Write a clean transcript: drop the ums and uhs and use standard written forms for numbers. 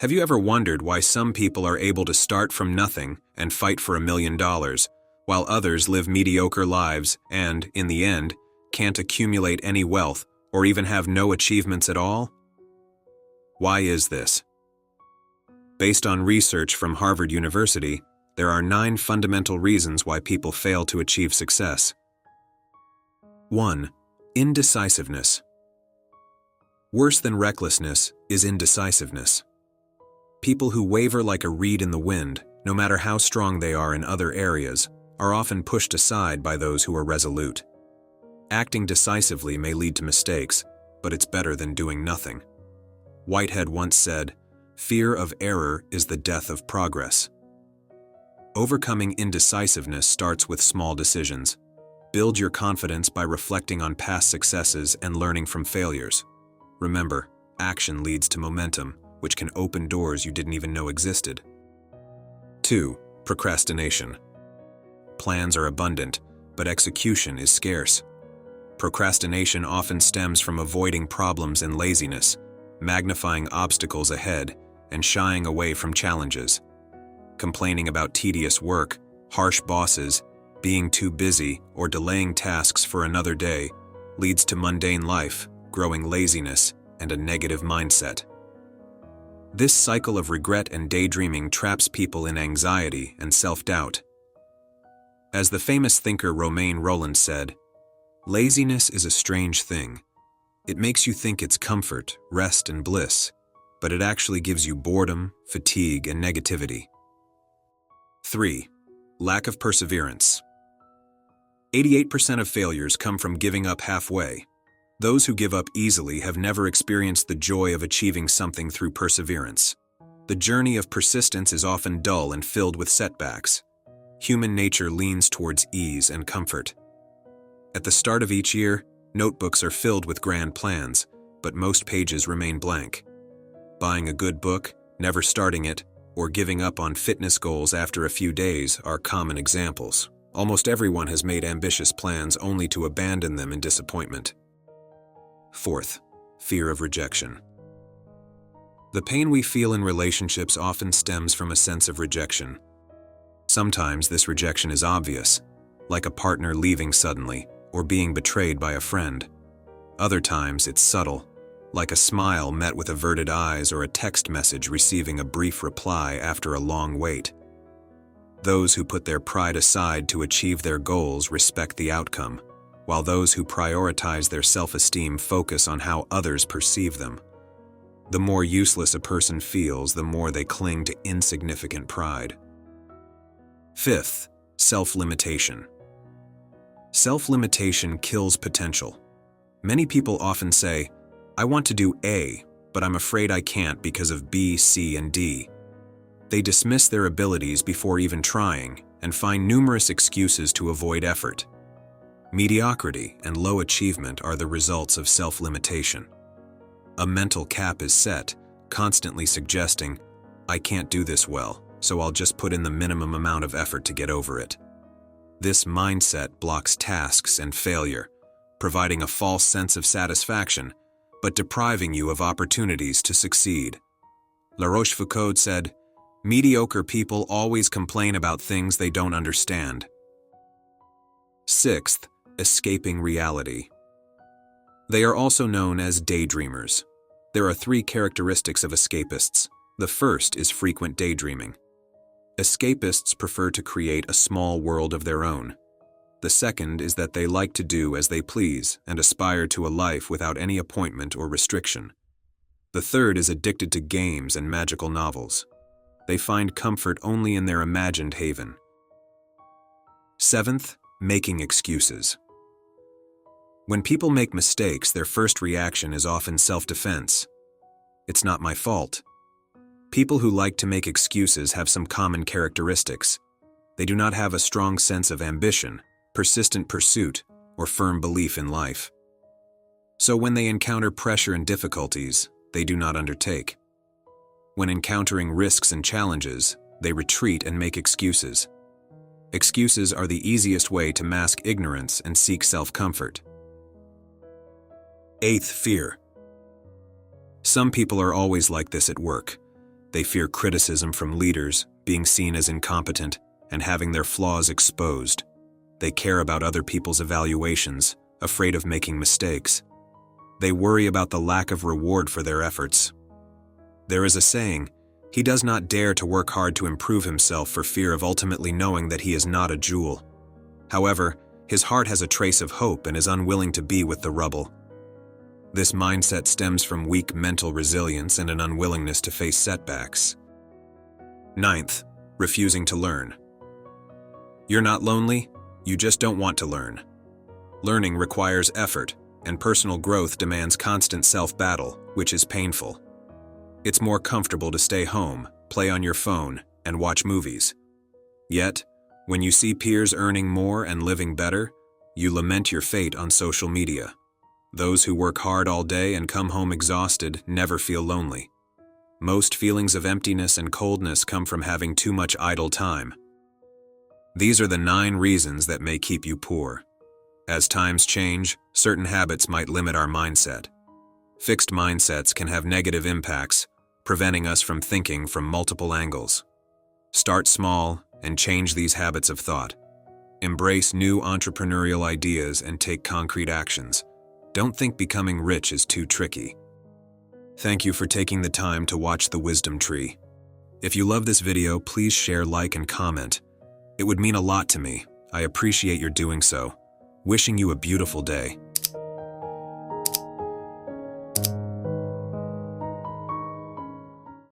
Have you ever wondered why some people are able to start from nothing and fight for $1 million, while others live mediocre lives and, in the end, can't accumulate any wealth or even have no achievements at all? Why is this? Based on research from Harvard University, there are 9 fundamental reasons why people fail to achieve success. 1. Indecisiveness. Worse than recklessness is indecisiveness. People who waver like a reed in the wind, no matter how strong they are in other areas, are often pushed aside by those who are resolute. Acting decisively may lead to mistakes, but it's better than doing nothing. Whitehead once said, "Fear of error is the death of progress." Overcoming indecisiveness starts with small decisions. Build your confidence by reflecting on past successes and learning from failures. Remember, action leads to momentum, which can open doors you didn't even know existed. 2. Procrastination. Plans are abundant, but execution is scarce. Procrastination often stems from avoiding problems and laziness, magnifying obstacles ahead, and shying away from challenges. Complaining about tedious work, harsh bosses, being too busy, or delaying tasks for another day leads to mundane life, growing laziness, and a negative mindset. This cycle of regret and daydreaming traps people in anxiety and self-doubt. As the famous thinker Romain Rolland said, "Laziness is a strange thing. It makes you think it's comfort, rest, and bliss, but it actually gives you boredom, fatigue, and negativity." 3. Lack of perseverance. 88% of failures come from giving up halfway. Those who give up easily have never experienced the joy of achieving something through perseverance. The journey of persistence is often dull and filled with setbacks. Human nature leans towards ease and comfort. At the start of each year, notebooks are filled with grand plans, but most pages remain blank. Buying a good book, never starting it, or giving up on fitness goals after a few days are common examples. Almost everyone has made ambitious plans only to abandon them in disappointment. 4th, fear of rejection. The pain we feel in relationships often stems from a sense of rejection. Sometimes this rejection is obvious, like a partner leaving suddenly or being betrayed by a friend. Other times it's subtle, like a smile met with averted eyes or a text message receiving a brief reply after a long wait. Those who put their pride aside to achieve their goals respect the outcome, while those who prioritize their self-esteem focus on how others perceive them. The more useless a person feels, the more they cling to insignificant pride. 5th, self-limitation. Self-limitation kills potential. Many people often say, "I want to do A, but I'm afraid I can't because of B, C, and D." They dismiss their abilities before even trying and find numerous excuses to avoid effort. Mediocrity and low achievement are the results of self-limitation. A mental cap is set, constantly suggesting, "I can't do this well, so I'll just put in the minimum amount of effort to get over it." This mindset blocks tasks and failure, providing a false sense of satisfaction, but depriving you of opportunities to succeed. La Rochefoucauld said, "Mediocre people always complain about things they don't understand." 6th, escaping reality. They are also known as daydreamers. There are 3 characteristics of escapists. The first is frequent daydreaming. Escapists prefer to create a small world of their own. The second is that they like to do as they please and aspire to a life without any appointment or restriction. The third is addicted to games and magical novels. They find comfort only in their imagined haven. 7th, making excuses. When people make mistakes, their first reaction is often self-defense. "It's not my fault." People who like to make excuses have some common characteristics. They do not have a strong sense of ambition, persistent pursuit, or firm belief in life. So when they encounter pressure and difficulties, they do not undertake. When encountering risks and challenges, they retreat and make excuses. Excuses are the easiest way to mask ignorance and seek self-comfort. 8th, fear. Some people are always like this at work. They fear criticism from leaders, being seen as incompetent, and having their flaws exposed. They care about other people's evaluations, afraid of making mistakes. They worry about the lack of reward for their efforts. There is a saying, he does not dare to work hard to improve himself for fear of ultimately knowing that he is not a jewel. However, his heart has a trace of hope and is unwilling to be with the rubble. This mindset stems from weak mental resilience and an unwillingness to face setbacks. 9th, refusing to learn. You're not lonely, you just don't want to learn. Learning requires effort, and personal growth demands constant self-battle, which is painful. It's more comfortable to stay home, play on your phone, and watch movies. Yet, when you see peers earning more and living better, you lament your fate on social media. Those who work hard all day and come home exhausted never feel lonely. Most feelings of emptiness and coldness come from having too much idle time. These are the 9 reasons that may keep you poor. As times change, certain habits might limit our mindset. Fixed mindsets can have negative impacts, preventing us from thinking from multiple angles. Start small and change these habits of thought. Embrace new entrepreneurial ideas and take concrete actions. Don't think becoming rich is too tricky. Thank you for taking the time to watch the Wisdom Tree. If you love this video, please share, like, and comment. It would mean a lot to me. I appreciate your doing so. Wishing you a beautiful day.